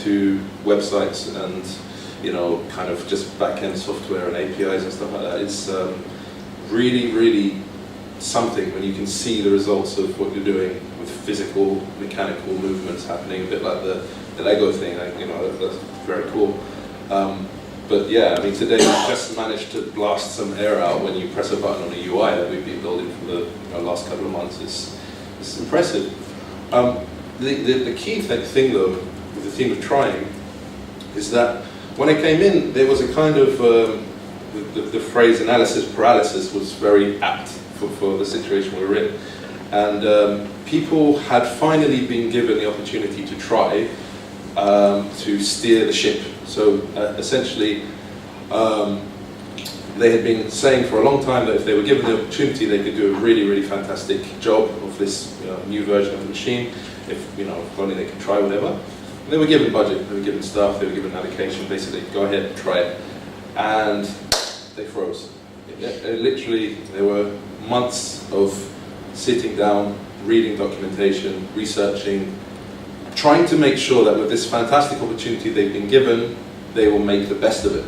to websites and, you know, kind of just back-end software and APIs and stuff like that. It's really, really something when you can see the results of what you're doing with physical, mechanical movements happening, a bit like the Lego thing. You know, that's very cool. But yeah, I mean, today we just managed to blast some air out when you press a button on a UI that we've been building for the last couple of months. It's impressive. The key thing though, with the theme of trying, is that when I came in, there was a kind of, the phrase analysis paralysis was very apt for the situation we were in. And people had finally been given the opportunity to try to steer the ship. So essentially, they had been saying for a long time that if they were given the opportunity, they could do a really, really fantastic job of this new version of the machine. If only they could try whatever. And they were given budget, they were given staff, they were given allocation. Basically, go ahead and try it, and they froze. Literally, there were months of sitting down, reading documentation, researching, trying to make sure that with this fantastic opportunity they've been given, they will make the best of it.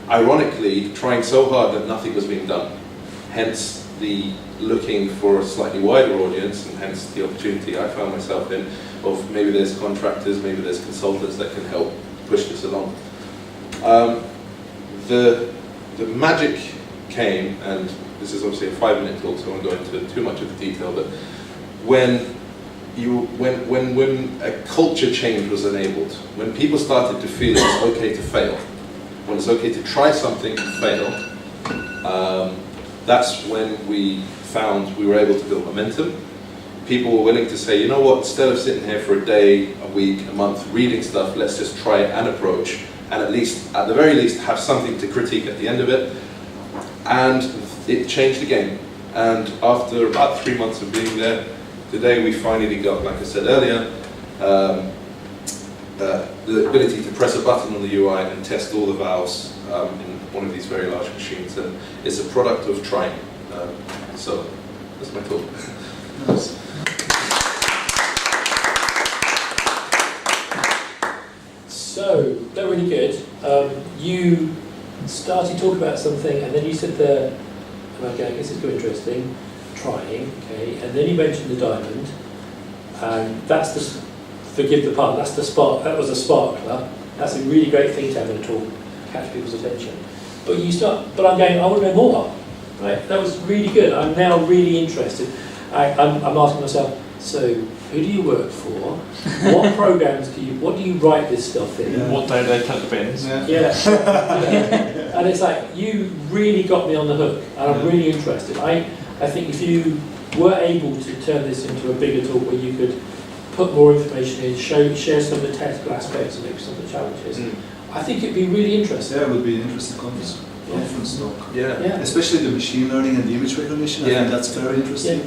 Ironically, trying so hard that nothing was being done. Hence the looking for a slightly wider audience, and hence the opportunity I found myself in of maybe there's contractors, maybe there's consultants that can help push this along. The magic came, and this is obviously a 5-minute talk, so I won't go into too much of the detail, but when a culture change was enabled, when people started to feel it's okay to fail, when it's okay to try something and fail, that's when we found we were able to build momentum. People were willing to say, you know what, instead of sitting here for a day, a week, a month, reading stuff, let's just try an approach, and at the very least, have something to critique at the end of it. And it changed the game. And after about 3 months of being there, today we finally got, like I said earlier, the ability to press a button on the UI and test all the valves in one of these very large machines. And it's a product of trying. So that's my talk. Nice. So, that really good. You started talking about something, and then you said there, and okay, I guess it's quite interesting, trying, okay, and then you mentioned the diamond, and that's the, forgive the pun, that's the spark, that was a sparkler. That's a really great thing to have in a talk, catch people's attention. But I'm going, I want to know more, right? That was really good. I'm now really interested. I'm asking myself, so who do you work for? What programs what do you write this stuff in? Yeah. What day they cut the bins? Yeah. And it's like, you really got me on the hook, and I'm really interested. I think if you were able to turn this into a bigger talk where you could put more information in, share some of the technical aspects and maybe some of the challenges, I think it'd be really interesting. Yeah, it would be an interesting conference talk. Yeah. Especially the machine learning and the image recognition. I think that's very interesting. Yeah.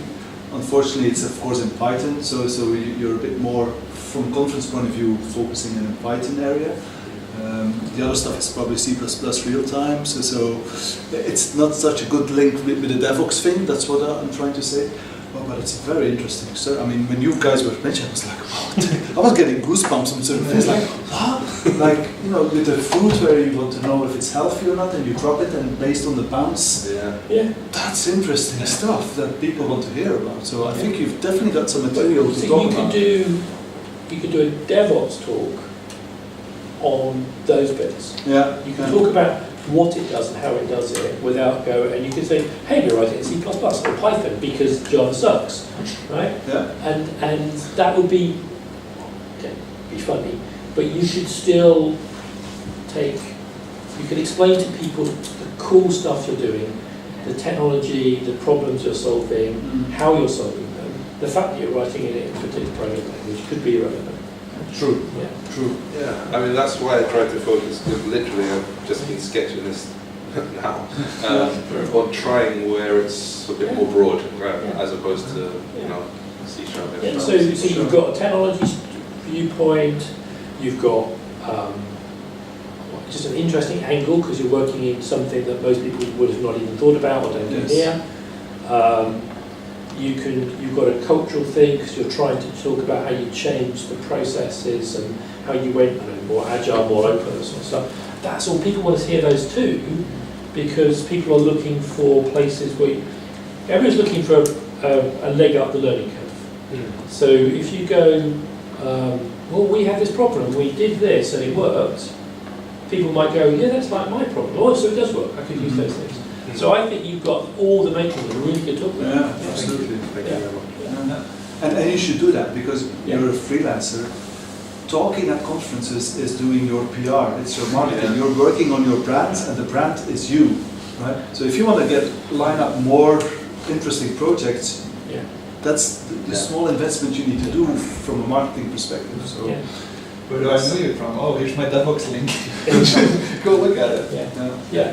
Unfortunately, it's of course in Python, so you're a bit more, from a conference point of view, focusing in the Python area. The other stuff is probably C++ real time, so it's not such a good link with the Devoxx thing. That's what I'm trying to say. But it's very interesting. So, I mean, when you guys were mentioning, I was like, what? I was getting goosebumps on certain things. Like, what? Like, with the fruit where you want to know if it's healthy or not, and you drop it, and based on the bounce. Yeah. That's interesting stuff that people want to hear about. So I think you've definitely got some material to talk about. You could do a DevOps talk on those bits. Yeah. You can talk about what it does and how it does it without and you can say, hey, you're writing in C++ or Python because Java sucks, right? Yeah. And that would be funny, but you could still you could explain to people the cool stuff you're doing, the technology, the problems you're solving, how you're solving them. The fact that you're writing it in a particular programming language could be irrelevant. True. Yeah. True. Yeah, I mean that's why I tried to focus, because literally I've just been sketching this now, on trying where it's a bit more broad, as opposed to, C#. Yeah, so you've got a technology viewpoint, you've got just an interesting angle because you're working in something that most people would have not even thought about or don't do here. You've got a cultural thing because you're trying to talk about how you change the processes and how you went, more agile, more open, that sort of stuff. That's all. People want to hear those too, because people are looking for places where everyone's looking for a leg up the learning curve. So if you go, well, we have this problem, we did this and it worked, people might go, yeah, that's like my problem. Oh, so it does work, I could use those things. So I think you've got all the makings of a really good talk. Yeah, absolutely. Thank you very much. And you should do that because you're a freelancer. Talking at conferences is doing your PR, it's your marketing. Yeah. You're working on your brand and the brand is you, right? So if you want to line up more interesting projects, that's the small investment you need to do from a marketing perspective. So, Where do I know you from? Oh, here's my Devoxx link. Go look at it.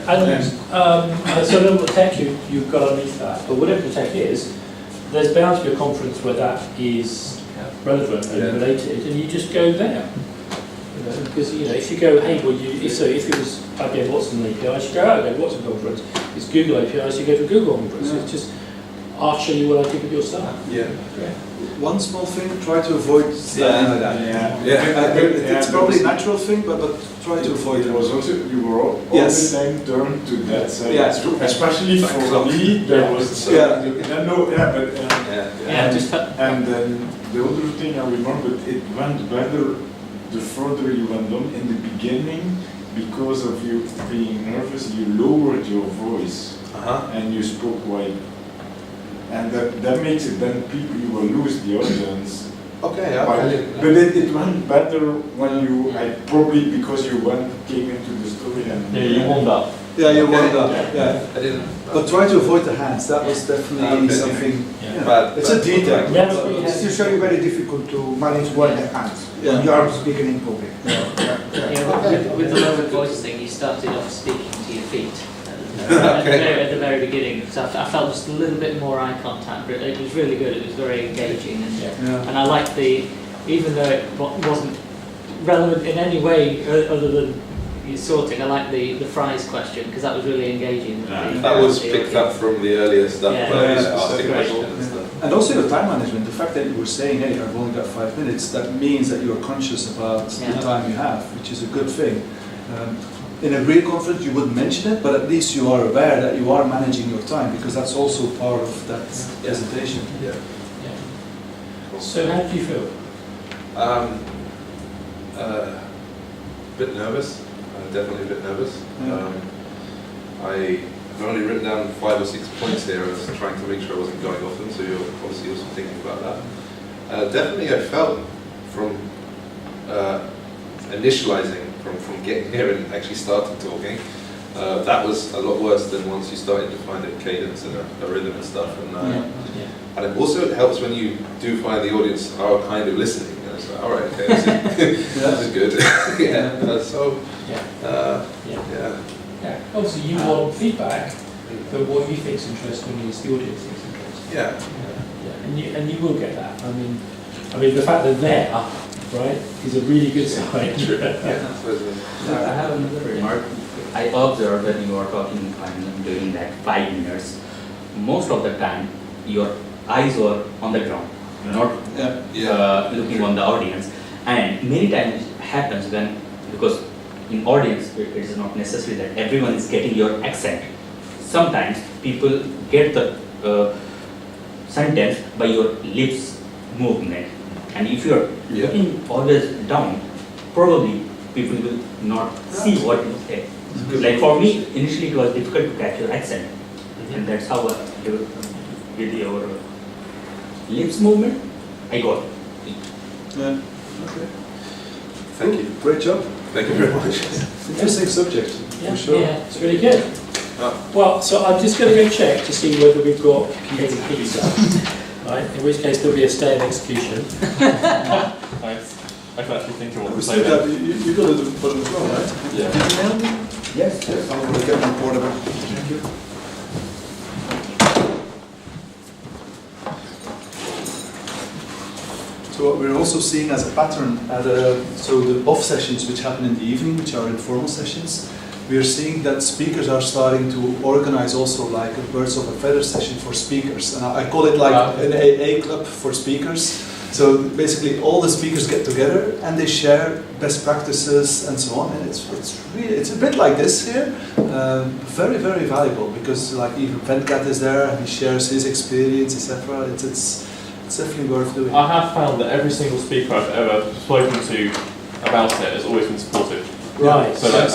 And so then the tech you've got underneath that, but whatever the tech is, there's bound to be a conference where that is relevant and related, and you just go there. Because if you go, hey, well, if it was IBM Watson API, I should go out and go Watson conference. It's Google API, so you go to a Google conference. It's just, I'll show you what I did with your stuff. One small thing, try to avoid standing like that. It's probably a natural thing, but try to avoid it. Was also, you were all the time turned to that side. Especially for me, there was and then the other thing I remember, it went better the further you went on. In the beginning, because of you being nervous, you lowered your voice and you spoke wide. And that makes it, then people, you will lose the audience. Okay, but it went better when you, probably because you came into the story and... you warmed up. You warmed up, I didn't. But try to avoid the hands, that was definitely something, it's a detail. It's usually very difficult to manage well the hands when you are speaking in public. With the lowered voice thing, you started off speaking to your feet. At the very beginning, so I felt just a little bit more eye contact, but it was really good, it was very engaging, and I liked even though it wasn't relevant in any way other than your sorting, I liked the fries question, because that was really engaging. That was picked up from the earlier stuff, where I was asking questions and stuff. And also your time management, the fact that you were saying, hey, I've only got 5 minutes, that means that you're conscious about the time you have, which is a good thing. In a real conference you wouldn't mention it, but at least you are aware that you are managing your time, because that's also part of that presentation. So how do you feel? A bit nervous, definitely a bit nervous. I've only written down 5 or 6 points here. I was trying to make sure I wasn't going off them, so you're obviously also thinking about that. Definitely I felt from initializing, from getting here and actually starting talking, that was a lot worse than once you started to find a cadence and a rhythm and stuff. And it also helps when you do find the audience are kind of listening. And it's like, all right, okay, this is good. Obviously, you want feedback, but what you think is interesting is the audience thinks interesting. And you will get that. I mean, the fact that they're right is a really good sign. I have another remark. I observed when you are talking and doing that 5 minutes, most of the time your eyes were on the ground, not looking on the audience. And many times it happens because in audience it is not necessary that everyone is getting your accent. Sometimes people get the sentence by your lips movement. And if you are looking always down, probably people will not see what you say. Like for me, initially it was difficult to catch your accent, and that's how with your lips movement, I got it. Thank you. Great job. Thank you very much. Interesting subject, for sure. Yeah, it's really good. Well, so I'm just going to go check to see whether we've got pizza. Right, in which case there'll be a stay of execution. I can actually think of what We to still say. got, you got it for the floor, right? Yeah. Did you mail me? Yes, I'm going to get my portable. Thank you. So what we're also seeing as a pattern, so the off sessions which happen in the evening, which are informal sessions, we are seeing that speakers are starting to organize also like a birds of a feather session for speakers. And I call it like an AA club for speakers. So basically, all the speakers get together and they share best practices and so on. And it's a bit like this here, very very valuable because like even Venkat is there and he shares his experience, etc. It's definitely worth doing. I have found that every single speaker I've ever spoken to about it has always been supportive. Right. So like,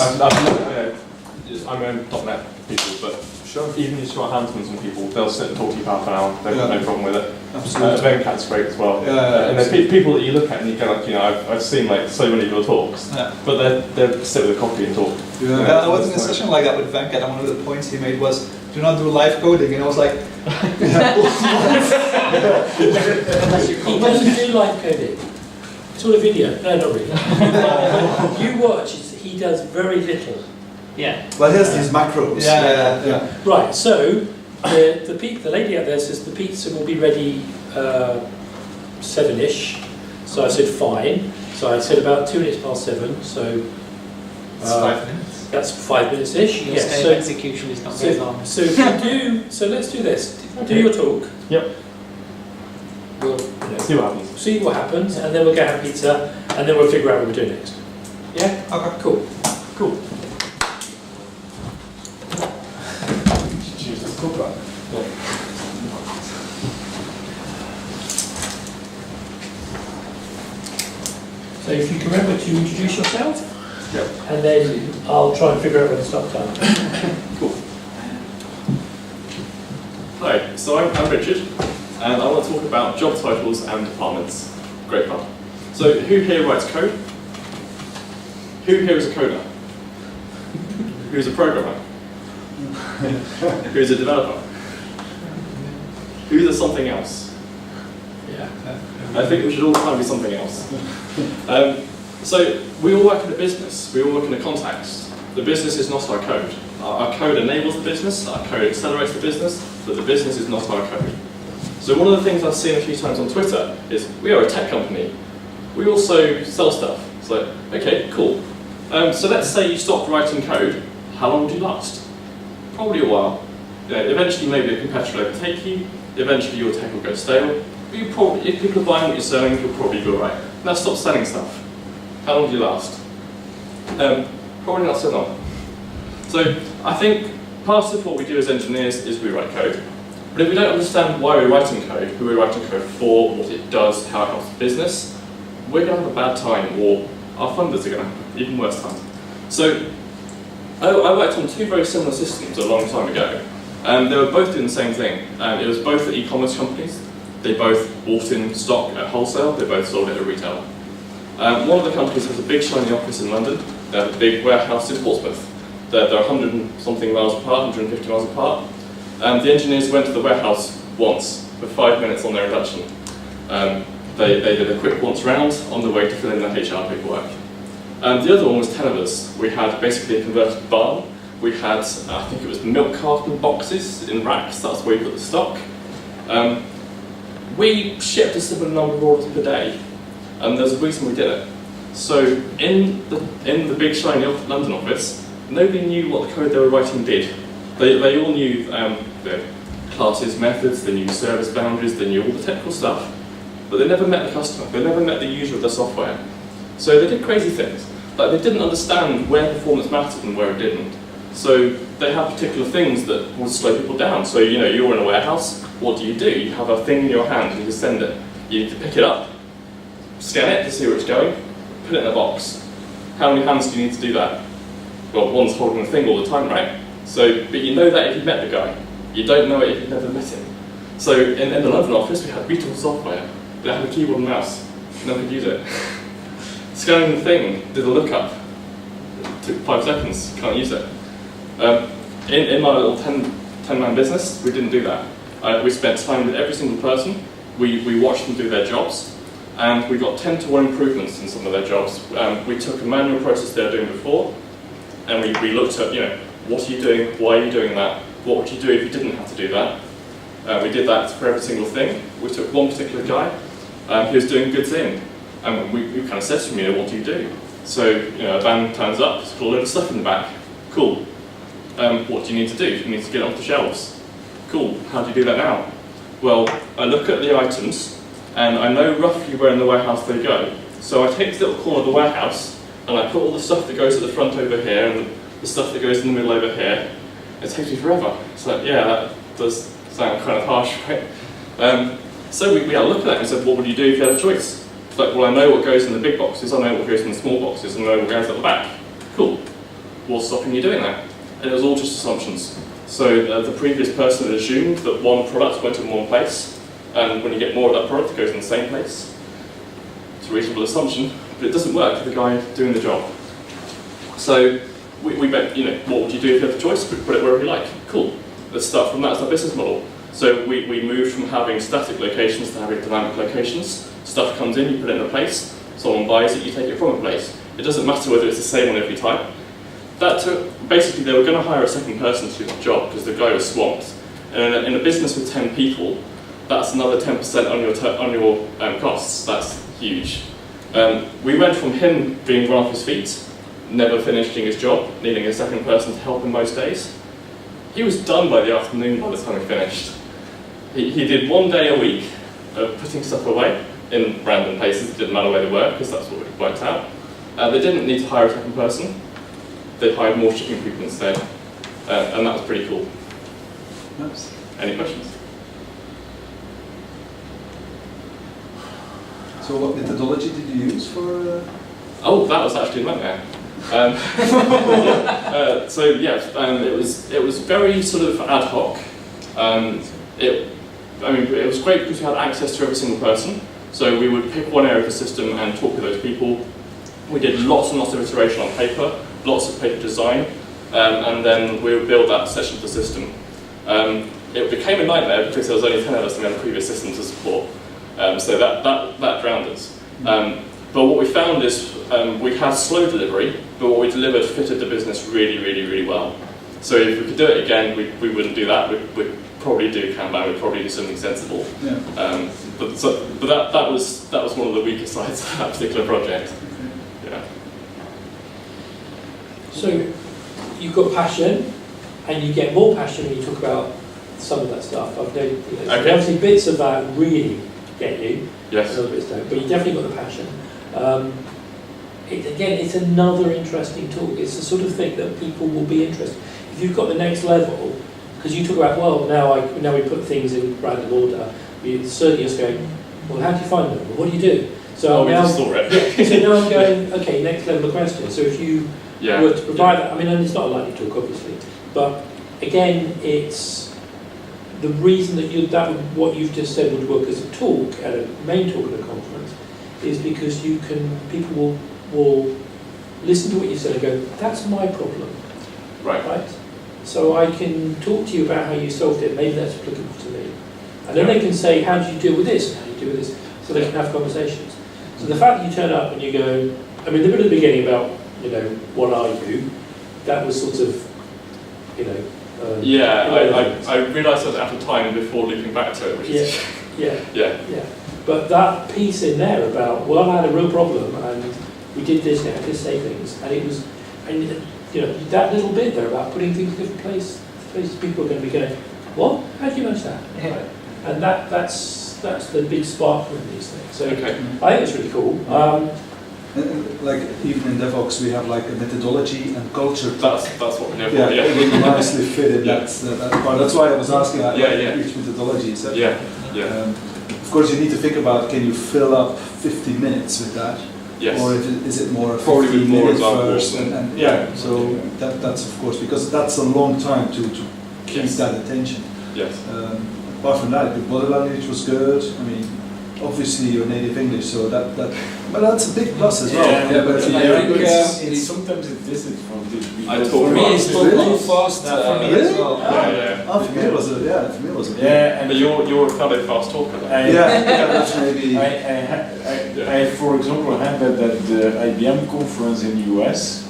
I'm a .NET people, but Sure. even you short hands with some people, they'll sit and talk to you for half an hour. They've got Yeah. no problem with it. Absolutely. Venkat's great as well. Yeah, and there's people that you look at and you go like, I've seen like so many of your talks, Yeah. but they sit with a coffee and talk. Yeah, I was in a session like that with Venkat, and one of the points he made was, do not do live coding, and I was like, He doesn't do live coding. It's all a video. No, not really. You watch, he does very little. Yeah. Well, here's these macros. Yeah. Right, so the lady out there says the pizza will be ready 7-ish. So I said fine. So I said about 2 minutes past 7. So It's 5 minutes. that's 5 minutes-ish. Your Yes. scale of execution is not very long. So if you do, so let's do this. Do your talk. Yep. We'll See what happens. see what happens, and then we'll go have pizza, and then we'll figure out what we're doing next. Yeah. Okay. Cool. Cool. Jesus, talk about it. So if you can remember to introduce yourself, Yep. and then I'll try and figure out when to stop time. Cool. Hi, so I'm Richard, and I want to talk about job titles and departments. Great fun. So who here writes code? Who here is a coder? Who's a programmer? Who's a developer? Who's a something else? Yeah. I think we should all try and be something else. So we all work in a business, we all work in a context. The business is not our code. Our code enables the business, our code accelerates the business, but the business is not our code. So one of the things I've seen a few times on Twitter is, we are a tech company. We also sell stuff. It's like, okay, cool. So let's say you stopped writing code, how long would you last? Probably a while. Eventually maybe a competitor will overtake you, eventually your tech will go stale, but you probably, if people are buying what you're selling, you'll probably be alright. Now stop selling stuff. How long do you last? Probably not so long. So I think part of what we do as engineers is we write code. But if we don't understand why we're writing code, who we're writing code for, what it does, how it helps the business, we're going to have a bad time, or our funders are going to have an even worse time. So I worked on 2 very similar systems a long time ago. They were both doing the same thing. It was both e-commerce companies. They both bought in stock at wholesale. They both sold it at retail. One of the companies has a big shiny office in London. They have a big warehouse in Portsmouth. They're 100 and something miles apart, 150 miles apart. The engineers went to the warehouse once for 5 minutes on their induction. They did a quick once round on the way to fill in their HR paperwork. The other one was 10 of us. We had basically a converted barn. We had, I think it was milk carton boxes in racks. That's where we put the stock. We shipped a similar number of orders per day, and there's a reason we did it. So in the big shiny London office, nobody knew what the code they were writing did. They all knew the classes, methods, they knew service boundaries, they knew all the technical stuff, but they never met the customer, they never met the user of the software. So they did crazy things, like they didn't understand where performance mattered and where it didn't. So they had particular things that would slow people down. So you're in a warehouse, what do? You have a thing in your hand and you send it. You need to pick it up, scan it to see where it's going, put it in a box. How many hands do you need to do that? Well, one's holding the thing all the time, right? So, but you know that if you've met the guy. You don't know it if you've never met him. So in the London office, we had retail software. They had a keyboard and mouse. No one could use it. Scanning the thing, did a lookup. It took 5 seconds, can't use it. In my little 10-man business, we didn't do that. We spent time with every single person. We watched them do their jobs. And we got 10-to-1 improvements in some of their jobs. We took a manual process they were doing before, and we looked at, what are you doing, why are you doing that, what would you do if you didn't have to do that. We did that for every single thing. We took one particular guy who was doing a good thing, and we kind of said to him, what do you do? So, a van turns up, there's a load of stuff in the back. Cool. What do you need to do? You need to get it off the shelves. Cool. How do you do that now? Well, I look at the items, and I know roughly where in the warehouse they go. So I take this little corner of the warehouse, and I put all the stuff that goes at the front over here, and the stuff that goes in the middle over here. It takes me forever. So yeah, that does sound kind of harsh, right? So we had a look at that and said, what would you do if you had a choice? It's like, well, I know what goes in the big boxes, I know what goes in the small boxes, and I know what goes at the back. Cool. What's stopping you doing that? And it was all just assumptions. So the previous person had assumed that one product went in one place, and when you get more of that product, it goes in the same place. It's a reasonable assumption, but it doesn't work for the guy doing the job. So we bet, what would you do if you had the choice? Put it wherever you like. Cool. Let's start from that as our business model. So we moved from having static locations to having dynamic locations. Stuff comes in, you put it in a place, someone buys it, you take it from a place. It doesn't matter whether it's the same on every type. That took, basically they were going to hire a second person to do the job because the guy was swamped. And in a business with 10 people, that's another 10% on your costs. That's huge. We went from him being run off his feet, never finishing his job, needing a second person to help him most days. He was done by the afternoon by the time he finished. He did 1 day a week of putting stuff away in random places. It didn't matter where they were because that's what we worked out. They didn't need to hire a second person. They hired more shipping people instead. And that was pretty cool. Nice. Any questions? So what methodology did you use for? Oh, that was actually a nightmare. It was very sort of ad hoc. It was great because we had access to every single person. So we would pick one area of the system and talk with those people. We did lots and lots of iteration on paper, lots of paper design, and then we would build that section of the system. It became a nightmare because there was only 10 of us and we had a previous system to support. So that drowned us. But what we found is we had slow delivery, but what we delivered fitted the business really, really, really well. So if we could do it again, we wouldn't do that. We'd probably do Kanban. We'd probably do something sensible. Yeah. But that was one of the weaker sides of that particular project. Yeah. So you've got passion, and you get more passion when you talk about some of that stuff. I've noted, so obviously bits of that really get you. Yes. Other bits don't, but you definitely got the passion. It's another interesting talk. It's the sort of thing that people will be interested. If you've got the next level, because you talk about, well, now we put things in random order, you're certainly just going, well, how do you find them? Well, what do you do? So now, so now I'm going, okay, next level of question. So if you were to provide that, and it's not a lightning talk, obviously, but again, it's the reason that what you've just said would work as a talk, at a main talk at a conference, is because people will listen to what you said and go, that's my problem. Right? So I can talk to you about how you solved it, maybe that's applicable to me. And then they can say, how do you deal with this, and how do you deal with this, so they can have conversations. So the fact that you turn up and you go, the bit at the beginning about, what are you, that was sort of, I realised that at the time before looping back to it, which is... Yeah. But that piece in there about, well, I had a real problem and we did this now, this savings, and it was, that little bit there about putting things in different places people are going to be going, what? How do you manage that? Yeah. Right? And that's the big spark from these things. So Okay. I think it's really cool. And like even in Devoxx we have like a methodology and culture. That's what we know. Yeah, it really nicely fitted Yeah. that part. That's why I was asking about Yeah. each methodology. So, Yeah. of course, you need to think about, can you fill up 50 minutes with that? Yes. Or is it more Probably with 15 more minutes examples first? And yeah. So that's of course, because that's a long time to keep Yes. that attention. Yes. Apart from that, the body language was good. Obviously your native English, so but that's a big plus as well. But Yeah, I think it's- sometimes it disadvantage. I because talk for me about it's it. not Really? too fast. For me Really? as well. Yeah. For me it was a Yeah, and But you're a fellow fast talker, though. yeah, that's maybe. I, for example, had that at the IBM conference in US,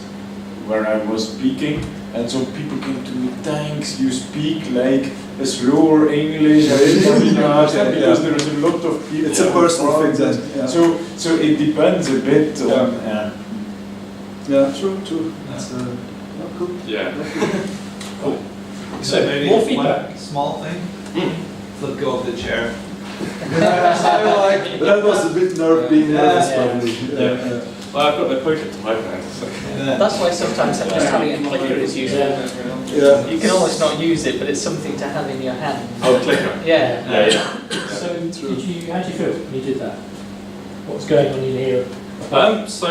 where I was speaking, and some people came to me, thanks, you speak like a slower English, I didn't understand, because there is a lot of people. It's a personal thing then. Yeah. So it depends a bit on. Yeah, true. That's cool. Yeah. So, Maybe more one feedback. small thing. Let go of the chair. But that was a bit being nervous probably. Well, I've got no poker to hide behind. So. That's why sometimes just having a clicker is useful. Yeah. You can almost not use it, but it's something to have in your hand. Oh, clicker. Yeah. So, how did you feel when you did that? What was going on in here? So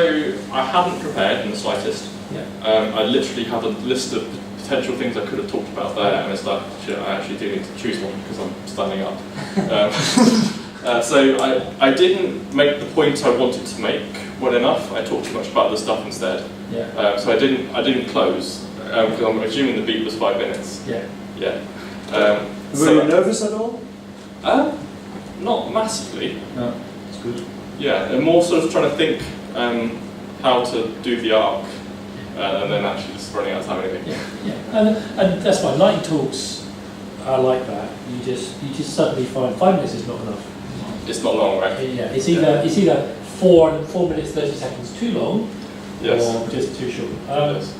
I hadn't prepared in the slightst. Yeah. I literally had a list of potential things I could have talked about there, and it's like, shit, I actually do need to choose one because I'm standing up. So I didn't make the point I wanted to make well enough. I talked too much about the stuff instead. Yeah. So I didn't close because I'm assuming the beat was 5 minutes. Yeah. Yeah. Were you nervous at all? Not massively. No, it's good. Yeah, and more sort of trying to think how to do the arc, and then actually just running out of time anyway. Yeah. And that's fine. Lighting talks are like that. You just suddenly find 5 minutes is not enough. It's not long, right? Yeah. It's either 4 minutes 30 seconds too long, Yes. or just too short. Yes.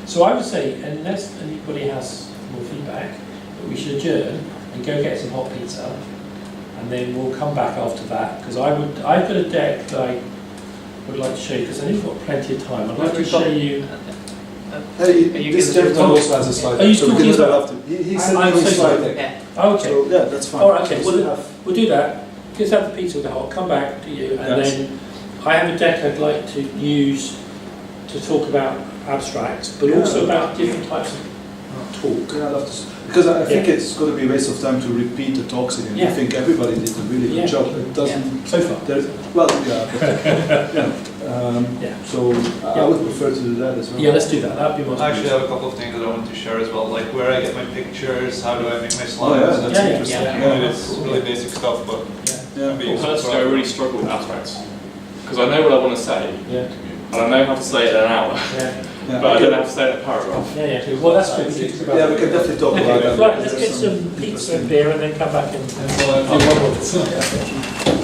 So I would say, unless anybody has more feedback, that we should adjourn and go get some hot pizza, and then we'll come back after that, because I've got a deck that I would like to show you, because I know you've got plenty of time. I'd like to show you. Hey, this gentleman also has a slide Are you deck, so we talking can do that about- after. He said I'm he was so slide sorry. deck. Yeah. Okay. So yeah, that's fine. All right, okay, We well, still have- we'll do that. Just have the pizza with the hot, come back to you, and Yes. then I have a deck I'd like to use to talk about abstracts, but Yeah. also about different types of talk. Yeah, I'd love to. Because I think it's going to be a waste of time to repeat the talks again. Yeah. I think everybody did a really good Yeah. job. It doesn't. So far. Well, yeah. But, Yeah. So I would prefer to do that as well. Yeah, let's do that. That'd be more. I actually have a couple of things that I want to share as well, like where I get my pictures, how do I make my slides. Oh, yeah. That's Yeah, yeah, interesting. yeah. I mean, it's really basic stuff, but Yeah. being Well, personally, I really struggle with abstracts because I know what I want to say, Yeah. and I know how to say it in an hour, Yeah. Yeah. but I don't know how to say it in a paragraph. Yeah, yeah. Well, that's good. We can talk about Yeah, we can definitely talk about that. Right, let's There's get some pizza and beer and then come back and. And, Oh, one more.